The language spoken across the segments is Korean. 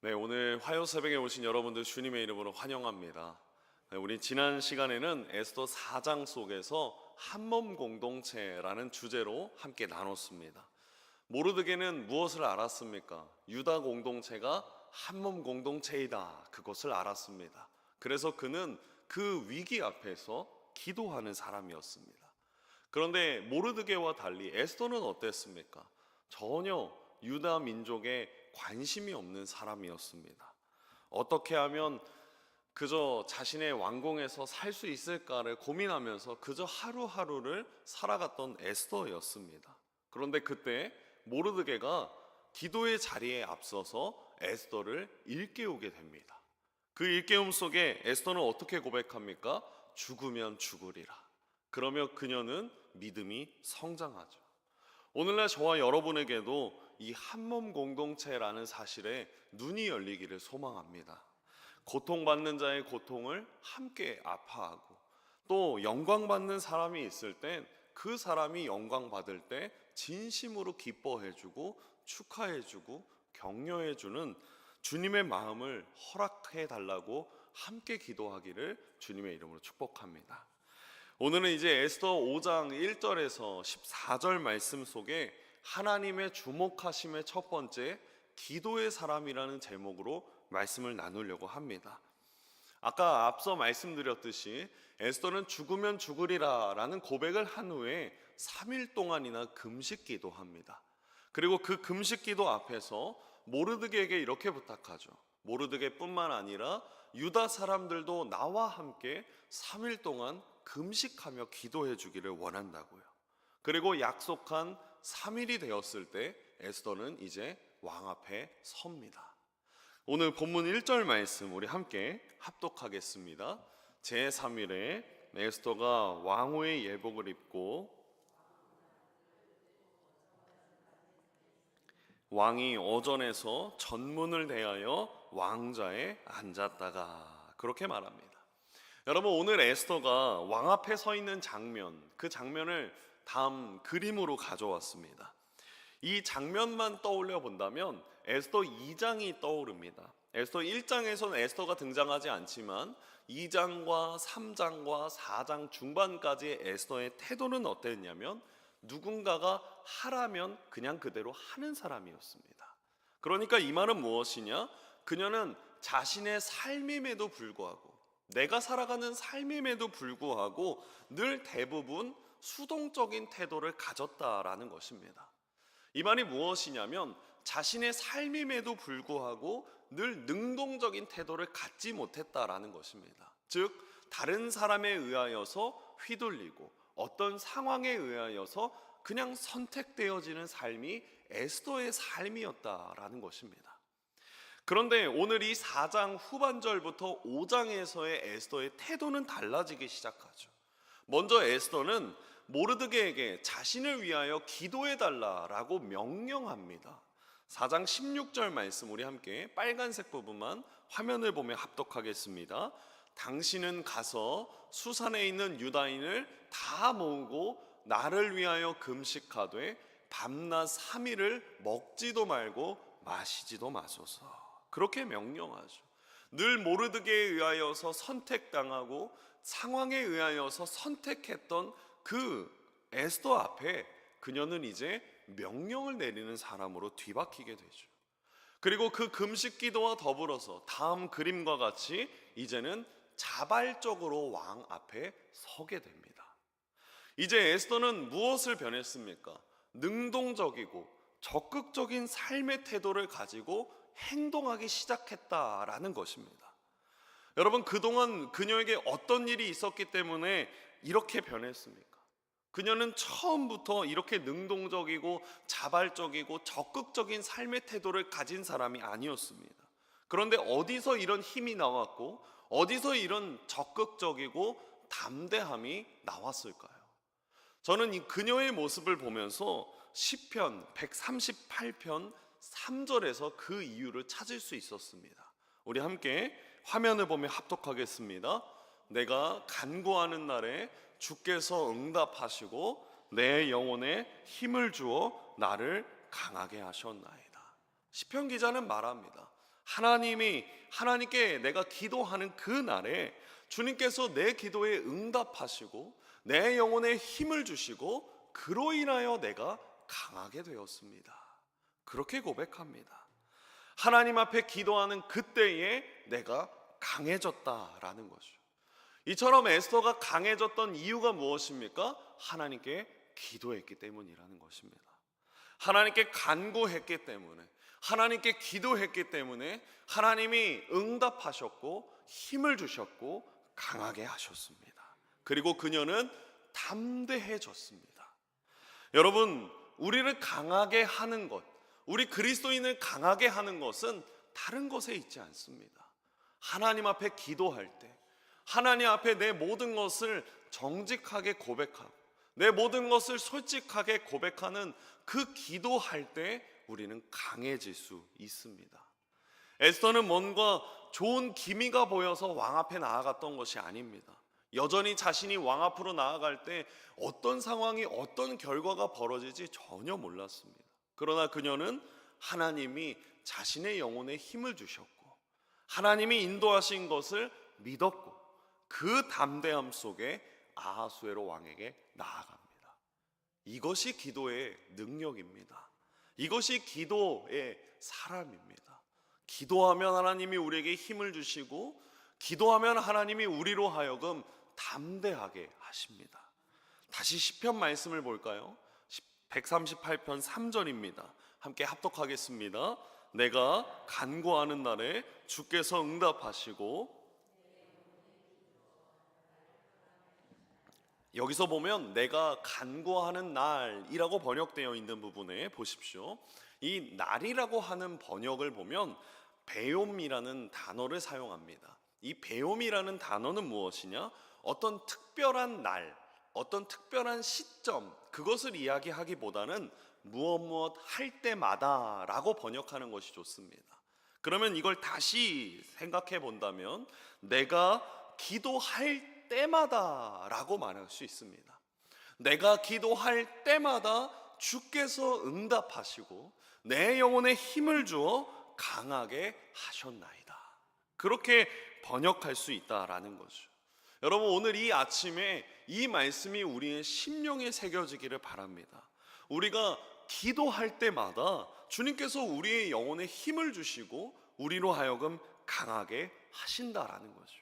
네, 오늘 화요 새벽에 오신 여러분들 주님의 이름으로 환영합니다. 네, 우리 지난 시간에는 에스더 4장 속에서 한몸 공동체라는 주제로 함께 나눴습니다. 모르드게는 무엇을 알았습니까? 유다 공동체가 한몸 공동체이다. 그것을 알았습니다. 그래서 그는 그 위기 앞에서 기도하는 사람이었습니다. 그런데 모르드게와 달리 에스더는 어땠습니까? 전혀 유다 민족에 관심이 없는 사람이었습니다. 어떻게 하면 그저 자신의 왕궁에서 살 수 있을까를 고민하면서 그저 하루하루를 살아갔던 에스더였습니다. 그런데 그때 모르드게가 기도의 자리에 앞서서 에스더를 일깨우게 됩니다. 그 일깨움 속에 에스더는 어떻게 고백합니까? 죽으면 죽으리라. 그러며 그녀는 믿음이 성장하죠. 오늘날 저와 여러분에게도 이 한몸 공동체라는 사실에 눈이 열리기를 소망합니다. 고통받는 자의 고통을 함께 아파하고 또 영광받는 사람이 있을 땐 그 사람이 영광받을 때 진심으로 기뻐해주고 축하해주고 격려해주는 주님의 마음을 허락해 달라고 함께 기도하기를 주님의 이름으로 축복합니다. 오늘은 이제 에스더 5장 1절에서 14절 말씀 속에 하나님의 주목하심의 첫 번째 기도의 사람이라는 제목으로 말씀을 나누려고 합니다. 아까 앞서 말씀드렸듯이 에스더는 죽으면 죽으리라 라는 고백을 한 후에 3일 동안이나 금식 기도합니다. 그리고 그 금식 기도 앞에서 모르드게에게 이렇게 부탁하죠. 모르드게뿐만 아니라 유다 사람들도 나와 함께 3일 동안 금식하며 기도해 주기를 원한다고요. 그리고 약속한 3일이 되었을 때 에스더는 이제 왕 앞에 섭니다. 오늘 본문 1절 말씀 우리 함께 합독하겠습니다. 제3일에 에스더가 왕후의 예복을 입고 왕이 어전에서 전문을 대하여 왕좌에 앉았다가 그렇게 말합니다. 여러분, 오늘 에스더가 왕 앞에 서 있는 장면, 그 장면을 다음 그림으로 가져왔습니다. 이 장면만 떠올려 본다면 에스더 2장이 떠오릅니다. 에스더 1장에서는 에스더가 등장하지 않지만 2장과 3장과 4장 중반까지의 에스더의 태도는 어땠냐면 누군가가 하라면 그냥 그대로 하는 사람이었습니다. 그러니까 이 말은 무엇이냐? 그녀는 자신의 삶임에도 불구하고 내가 살아가는 삶임에도 불구하고 늘 대부분 수동적인 태도를 가졌다라는 것입니다. 이 말이 무엇이냐면 자신의 삶임에도 불구하고 늘 능동적인 태도를 갖지 못했다라는 것입니다. 즉 다른 사람에 의하여서 휘둘리고 어떤 상황에 의하여서 그냥 선택되어지는 삶이 에스더의 삶이었다라는 것입니다. 그런데 오늘 이 4장 후반절부터 5장에서의 에스더의 태도는 달라지기 시작하죠. 먼저 에스더는 모르드게에게 자신을 위하여 기도해달라라고 명령합니다. 4장 16절 말씀 우리 함께 빨간색 부분만 화면을 보며 합독하겠습니다. 당신은 가서 수산에 있는 유다인을 다 모으고 나를 위하여 금식하되 밤낮 3일을 먹지도 말고 마시지도 마소서. 그렇게 명령하죠. 늘 모르드게에 의하여서 선택당하고 상황에 의하여서 선택했던 그 에스더 앞에 그녀는 이제 명령을 내리는 사람으로 뒤바뀌게 되죠. 그리고 그 금식 기도와 더불어서 다음 그림과 같이 이제는 자발적으로 왕 앞에 서게 됩니다. 이제 에스더는 무엇을 변했습니까? 능동적이고 적극적인 삶의 태도를 가지고 행동하기 시작했다라는 것입니다. 여러분, 그동안 그녀에게 어떤 일이 있었기 때문에 이렇게 변했습니까? 그녀는 처음부터 이렇게 능동적이고 자발적이고 적극적인 삶의 태도를 가진 사람이 아니었습니다. 그런데 어디서 이런 힘이 나왔고 어디서 이런 적극적이고 담대함이 나왔을까요? 저는 이 그녀의 모습을 보면서 시편 138편 3절에서 그 이유를 찾을 수 있었습니다. 우리 함께 화면을 보며 합독하겠습니다. 내가 간구하는 날에 주께서 응답하시고 내 영혼에 힘을 주어 나를 강하게 하셨나이다. 시편 기자는 말합니다. 하나님께 내가 기도하는 그 날에 주님께서 내 기도에 응답하시고 내 영혼에 힘을 주시고 그로 인하여 내가 강하게 되었습니다. 그렇게 고백합니다. 하나님 앞에 기도하는 그때에 내가 강해졌다라는 거죠. 이처럼 에스더가 강해졌던 이유가 무엇입니까? 하나님께 기도했기 때문이라는 것입니다. 하나님께 간구했기 때문에, 하나님께 기도했기 때문에 하나님이 응답하셨고 힘을 주셨고 강하게 하셨습니다. 그리고 그녀는 담대해졌습니다. 여러분, 우리를 강하게 하는 것, 우리 그리스도인을 강하게 하는 것은 다른 것에 있지 않습니다. 하나님 앞에 기도할 때, 하나님 앞에 내 모든 것을 정직하게 고백하고 내 모든 것을 솔직하게 고백하는 그 기도할 때 우리는 강해질 수 있습니다. 에스더는 뭔가 좋은 기미가 보여서 왕 앞에 나아갔던 것이 아닙니다. 여전히 자신이 왕 앞으로 나아갈 때 어떤 상황이 어떤 결과가 벌어질지 전혀 몰랐습니다. 그러나 그녀는 하나님이 자신의 영혼에 힘을 주셨고 하나님이 인도하신 것을 믿었고 그 담대함 속에 아하수에로 왕에게 나아갑니다. 이것이 기도의 능력입니다. 이것이 기도의 사람입니다. 기도하면 하나님이 우리에게 힘을 주시고 기도하면 하나님이 우리로 하여금 담대하게 하십니다. 다시 시편 말씀을 볼까요? 138편 3절입니다. 함께 합독하겠습니다. 내가 간구하는 날에 주께서 응답하시고, 여기서 보면 내가 간구하는 날이라고 번역되어 있는 부분에 보십시오. 이 날이라고 하는 번역을 보면 베옴이라는 단어를 사용합니다. 이 베옴이라는 단어는 무엇이냐? 어떤 특별한 날, 어떤 특별한 시점, 그것을 이야기하기보다는 무엇 할 때마다 라고 번역하는 것이 좋습니다. 그러면 이걸 다시 생각해 본다면 내가 기도할 때마다 라고 말할 수 있습니다. 내가 기도할 때마다 주께서 응답하시고 내 영혼에 힘을 주어 강하게 하셨나이다. 그렇게 번역할 수 있다라는 거죠. 여러분, 오늘 이 아침에 이 말씀이 우리의 심령에 새겨지기를 바랍니다. 우리가 기도할 때마다 주님께서 우리의 영혼에 힘을 주시고 우리로 하여금 강하게 하신다라는 거죠.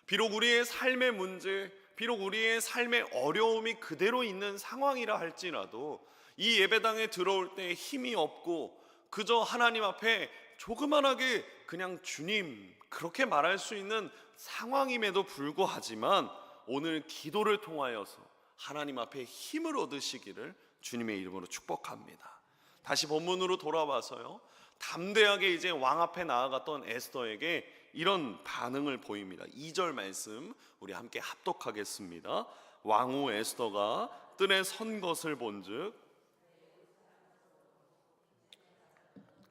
비록 우리의 삶의 문제, 비록 우리의 삶의 어려움이 그대로 있는 상황이라 할지라도 이 예배당에 들어올 때 힘이 없고 그저 하나님 앞에 조그만하게 그냥 주님 그렇게 말할 수 있는 상황임에도 불구하지만 오늘 기도를 통하여서 하나님 앞에 힘을 얻으시기를 주님의 이름으로 축복합니다. 다시 본문으로 돌아와서요, 담대하게 이제 왕 앞에 나아갔던 에스더에게 이런 반응을 보입니다. 2절 말씀 우리 함께 합독하겠습니다. 왕후 에스더가 뜰에 선 것을 본즉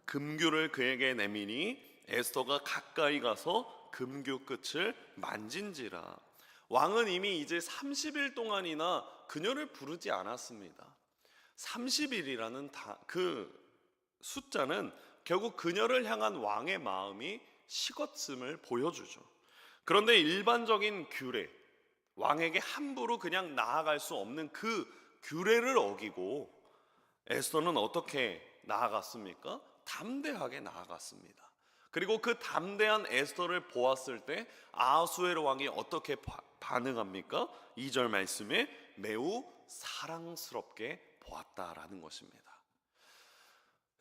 금규를 그에게 내미니 에스더가 가까이 가서 금규 끝을 만진지라. 왕은 이미 이제 30일 동안이나 그녀를 부르지 않았습니다. 30일이라는 그 숫자는 결국 그녀를 향한 왕의 마음이 식었음을 보여주죠. 그런데 일반적인 규례, 왕에게 함부로 그냥 나아갈 수 없는 그 규례를 어기고 에스더는 어떻게 나아갔습니까? 담대하게 나아갔습니다. 그리고 그 담대한 에스더를 보았을 때 아하수에로 왕이 어떻게 반응합니까? 2절 말씀에 매우 사랑스럽게 보았다라는 것입니다.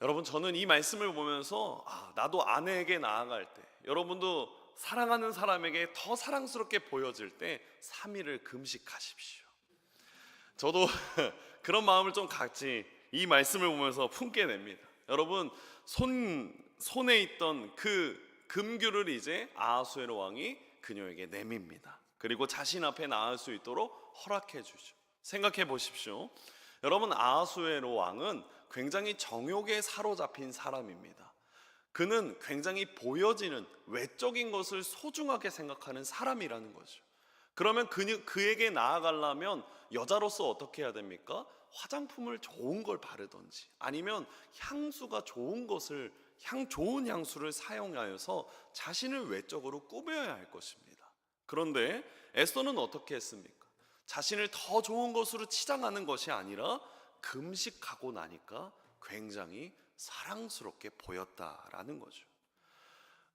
여러분, 저는 이 말씀을 보면서 나도 아내에게 나아갈 때, 여러분도 사랑하는 사람에게 더 사랑스럽게 보여질 때 3일을 금식하십시오. 저도 그런 마음을 좀 같이 이 말씀을 보면서 품게 됩니다. 여러분, 손에 있던 그 금규를 이제 아하수에로 왕이 그녀에게 내밉니다. 그리고 자신 앞에 나갈 수 있도록 허락해 주죠. 생각해 보십시오. 여러분, 아하수에로 왕은 굉장히 정욕에 사로잡힌 사람입니다. 그는 굉장히 보여지는 외적인 것을 소중하게 생각하는 사람이라는 거죠. 그러면 그에게 나아가려면 여자로서 어떻게 해야 됩니까? 화장품을 좋은 걸 바르든지 아니면 향수가 좋은 것을 좋은 향수를 사용하여서 자신을 외적으로 꾸며야 할 것입니다. 그런데 에스더는 어떻게 했습니까? 자신을 더 좋은 것으로 치장하는 것이 아니라 금식하고 나니까 굉장히 사랑스럽게 보였다라는 거죠.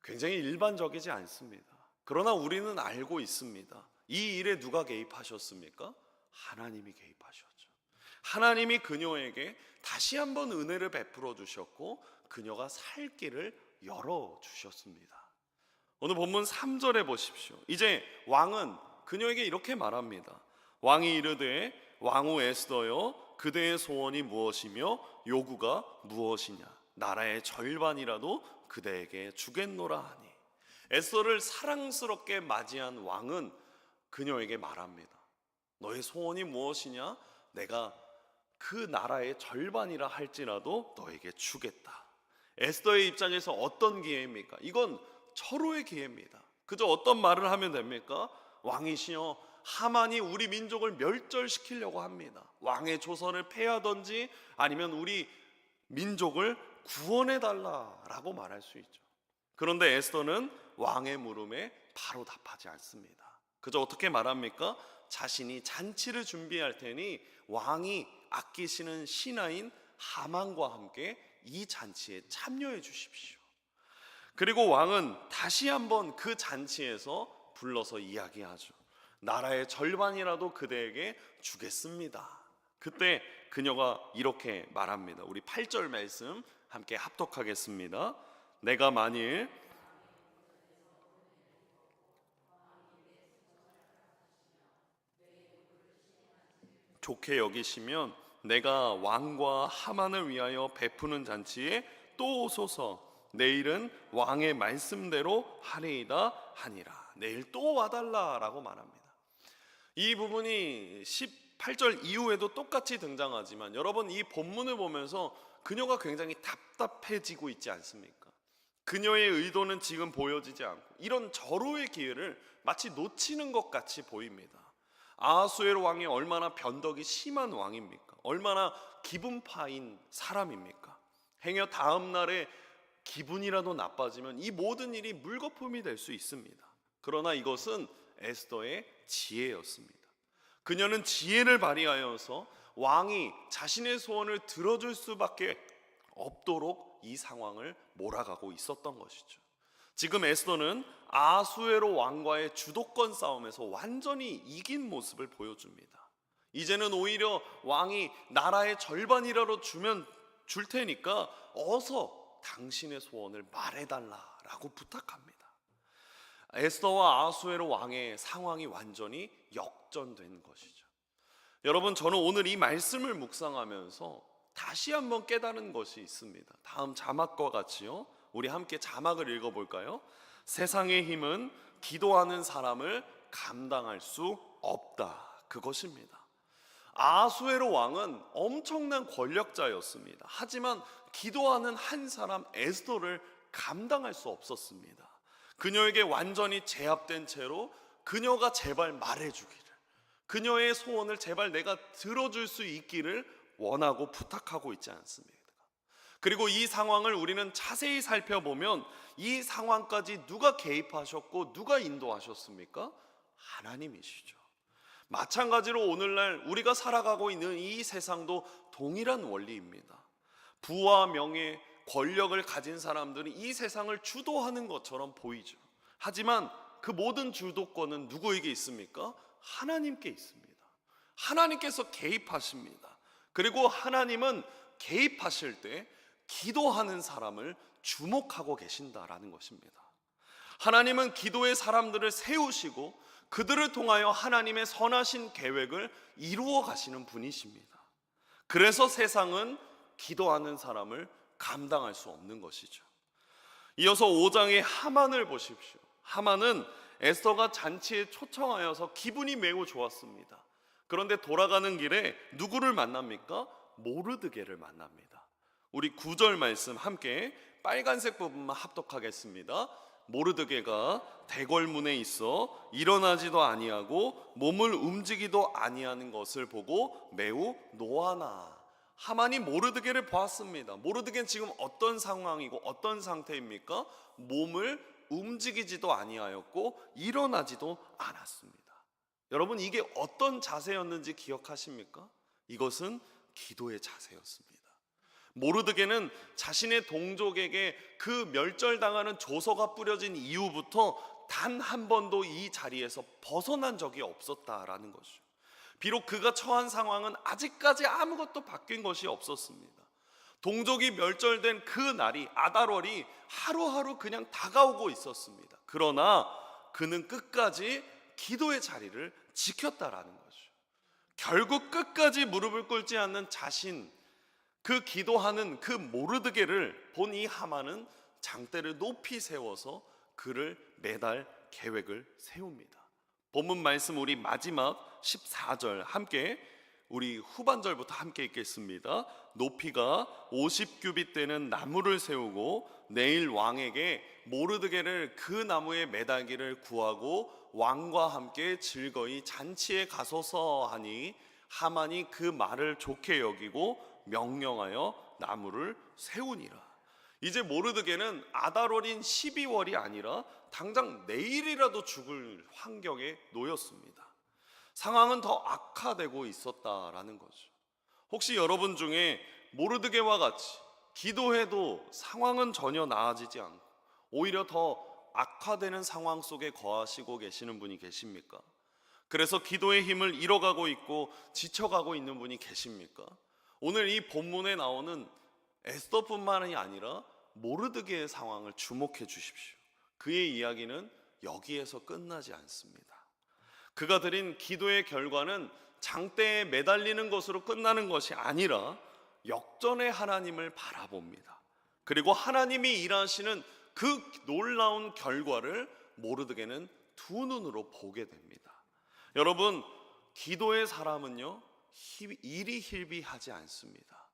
굉장히 일반적이지 않습니다. 그러나 우리는 알고 있습니다. 이 일에 누가 개입하셨습니까? 하나님이 개입하셨죠. 하나님이 그녀에게 다시 한번 은혜를 베풀어 주셨고 그녀가 살 길을 열어 주셨습니다. 오늘 본문 3절에 보십시오. 이제 왕은 그녀에게 이렇게 말합니다. 왕이 이르되 왕후 에스더여 그대의 소원이 무엇이며 요구가 무엇이냐 나라의 절반이라도 그대에게 주겠노라 하니. 에스더를 사랑스럽게 맞이한 왕은 그녀에게 말합니다. 너의 소원이 무엇이냐? 내가 그 나라의 절반이라 할지라도 너에게 주겠다. 에스더의 입장에서 어떤 기회입니까? 이건 철호의 기회입니다. 그저 어떤 말을 하면 됩니까? 왕이시여 하만이 우리 민족을 멸절시키려고 합니다. 왕의 조선을 폐하든지 아니면 우리 민족을 구원해달라라고 말할 수 있죠. 그런데 에스더는 왕의 물음에 바로 답하지 않습니다. 그저 어떻게 말합니까? 자신이 잔치를 준비할 테니 왕이 아끼시는 신하인 하만과 함께 이 잔치에 참여해 주십시오. 그리고 왕은 다시 한번 그 잔치에서 불러서 이야기하죠. 나라의 절반이라도 그대에게 주겠습니다. 그때 그녀가 이렇게 말합니다. 우리 8절 말씀 함께 합독하겠습니다. 내가 만일 좋게 여기시면 내가 왕과 하만을 위하여 베푸는 잔치에 또 오소서. 내일은 왕의 말씀대로 하리이다 하니라. 내일 또 와달라라고 말합니다. 이 부분이 18절 이후에도 똑같이 등장하지만 여러분 이 본문을 보면서 그녀가 굉장히 답답해지고 있지 않습니까? 그녀의 의도는 지금 보여지지 않고 이런 절호의 기회를 마치 놓치는 것 같이 보입니다. 아하수에로 왕이 얼마나 변덕이 심한 왕입니까? 얼마나 기분파인 사람입니까? 행여 다음 날에 기분이라도 나빠지면 이 모든 일이 물거품이 될 수 있습니다. 그러나 이것은 에스더의 지혜였습니다. 그녀는 지혜를 발휘하여서 왕이 자신의 소원을 들어줄 수밖에 없도록 이 상황을 몰아가고 있었던 것이죠. 지금 에스더는 아하수에로 왕과의 주도권 싸움에서 완전히 이긴 모습을 보여줍니다. 이제는 오히려 왕이 나라의 절반이라도 줄 테니까 어서 당신의 소원을 말해달라라고 부탁합니다. 에스더와 아하수에로 왕의 상황이 완전히 역전된 것이죠. 여러분 저는 오늘 이 말씀을 묵상하면서 다시 한번 깨달은 것이 있습니다. 다음 자막과 같이요. 우리 함께 자막을 읽어볼까요? 세상의 힘은 기도하는 사람을 감당할 수 없다. 그것입니다. 아하수에로 왕은 엄청난 권력자였습니다. 하지만 기도하는 한 사람 에스더를 감당할 수 없었습니다. 그녀에게 완전히 제압된 채로 그녀가 제발 말해주기를, 그녀의 소원을 제발 내가 들어줄 수 있기를 원하고 부탁하고 있지 않습니까? 그리고 이 상황을 우리는 자세히 살펴보면 이 상황까지 누가 개입하셨고 누가 인도하셨습니까? 하나님이시죠. 마찬가지로 오늘날 우리가 살아가고 있는 이 세상도 동일한 원리입니다. 부와 명예, 권력을 가진 사람들이 이 세상을 주도하는 것처럼 보이죠. 하지만 그 모든 주도권은 누구에게 있습니까? 하나님께 있습니다. 하나님께서 개입하십니다. 그리고 하나님은 개입하실 때 기도하는 사람을 주목하고 계신다라는 것입니다. 하나님은 기도의 사람들을 세우시고 그들을 통하여 하나님의 선하신 계획을 이루어 가시는 분이십니다. 그래서 세상은 기도하는 사람을 감당할 수 없는 것이죠. 이어서 5장의 하만을 보십시오. 하만은 에스더가 잔치에 초청하여서 기분이 매우 좋았습니다. 그런데 돌아가는 길에 누구를 만납니까? 모르드게를 만납니다. 우리 9절 말씀 함께 빨간색 부분만 합독하겠습니다. 모르드게가 대궐문에 있어 일어나지도 아니하고 몸을 움직이도 아니하는 것을 보고 매우 노하나. 하만이 모르드게를 보았습니다. 모르드게는 지금 어떤 상황이고 어떤 상태입니까? 몸을 움직이지도 아니하였고 일어나지도 않았습니다. 여러분, 이게 어떤 자세였는지 기억하십니까? 이것은 기도의 자세였습니다. 모르드게는 자신의 동족에게 그 멸절당하는 조서가 뿌려진 이후부터 단 한 번도 이 자리에서 벗어난 적이 없었다라는 것이죠. 비록 그가 처한 상황은 아직까지 아무것도 바뀐 것이 없었습니다. 동족이 멸절된 그 날이, 아달월이 하루하루 그냥 다가오고 있었습니다. 그러나 그는 끝까지 기도의 자리를 지켰다라는 거죠. 결국 끝까지 무릎을 꿇지 않는 자신, 그 기도하는 그 모르드게를 본 이 하만은 장대를 높이 세워서 그를 매달 계획을 세웁니다. 본문 말씀 우리 마지막 14절 함께, 우리 후반절부터 함께 읽겠습니다. 높이가 50규빗 되는 나무를 세우고 내일 왕에게 모르드게를 그 나무에 매달기를 구하고 왕과 함께 즐거이 잔치에 가소서 하니 하만이 그 말을 좋게 여기고 명령하여 나무를 세우니라. 이제 모르드게는 아달월인 12월이 아니라 당장 내일이라도 죽을 환경에 놓였습니다. 상황은 더 악화되고 있었다라는 거죠. 혹시 여러분 중에 모르드게와 같이 기도해도 상황은 전혀 나아지지 않고 오히려 더 악화되는 상황 속에 거하시고 계시는 분이 계십니까? 그래서 기도의 힘을 잃어가고 있고 지쳐가고 있는 분이 계십니까? 오늘 이 본문에 나오는 에스더뿐만이 아니라 모르드게의 상황을 주목해 주십시오. 그의 이야기는 여기에서 끝나지 않습니다. 그가 드린 기도의 결과는 장대에 매달리는 것으로 끝나는 것이 아니라 역전의 하나님을 바라봅니다. 그리고 하나님이 일하시는 그 놀라운 결과를 모르드게는 두 눈으로 보게 됩니다. 여러분, 기도의 사람은요, 일이 hil비하지 않습니다.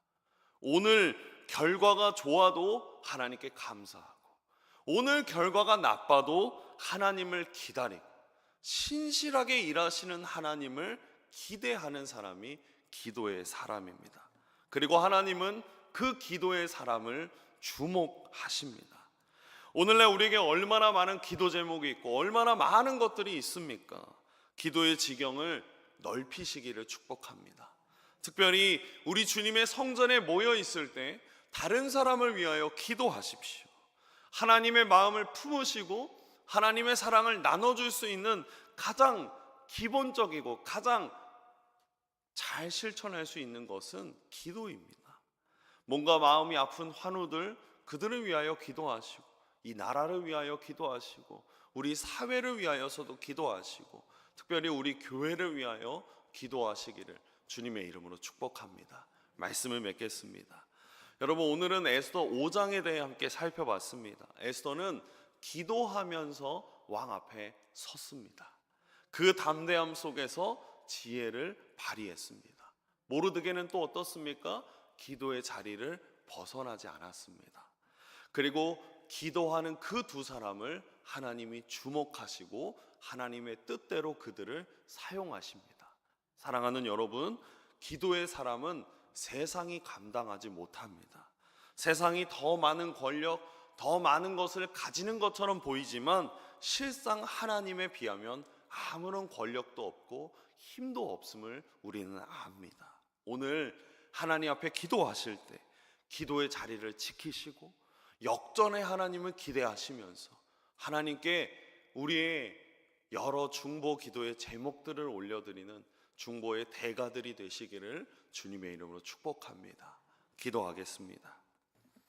오늘 결과가 좋아도 하나님께 감사하고, 오늘 결과가 나빠도 하나님을 기다리고 신실하게 일하시는 하나님을 기대하는 사람이 기도의 사람입니다. 그리고 하나님은 그 기도의 사람을 주목하십니다. 오늘날 우리에게 얼마나 많은 기도 제목이 있고 얼마나 많은 것들이 있습니까? 기도의 지경을 넓히시기를 축복합니다. 특별히 우리 주님의 성전에 모여 있을 때 다른 사람을 위하여 기도하십시오. 하나님의 마음을 품으시고 하나님의 사랑을 나눠줄 수 있는 가장 기본적이고 가장 잘 실천할 수 있는 것은 기도입니다. 뭔가 마음이 아픈 환우들, 그들을 위하여 기도하시고, 이 나라를 위하여 기도하시고, 우리 사회를 위하여서도 기도하시고, 특별히 우리 교회를 위하여 기도하시기를 주님의 이름으로 축복합니다. 말씀을 맺겠습니다. 여러분, 오늘은 에스더 5장에 대해 함께 살펴봤습니다. 에스더는 기도하면서 왕 앞에 섰습니다. 그 담대함 속에서 지혜를 발휘했습니다. 모르드게는 또 어떻습니까? 기도의 자리를 벗어나지 않았습니다. 그리고 기도하는 그 두 사람을 하나님이 주목하시고 하나님의 뜻대로 그들을 사용하십니다. 사랑하는 여러분, 기도의 사람은 세상이 감당하지 못합니다. 세상이 더 많은 권력, 더 많은 것을 가지는 것처럼 보이지만 실상 하나님에 비하면 아무런 권력도 없고 힘도 없음을 우리는 압니다. 오늘 하나님 앞에 기도하실 때 기도의 자리를 지키시고 역전의 하나님을 기대하시면서 하나님께 우리의 여러 중보 기도의 제목들을 올려드리는 중보의 대가들이 되시기를 주님의 이름으로 축복합니다. 기도하겠습니다.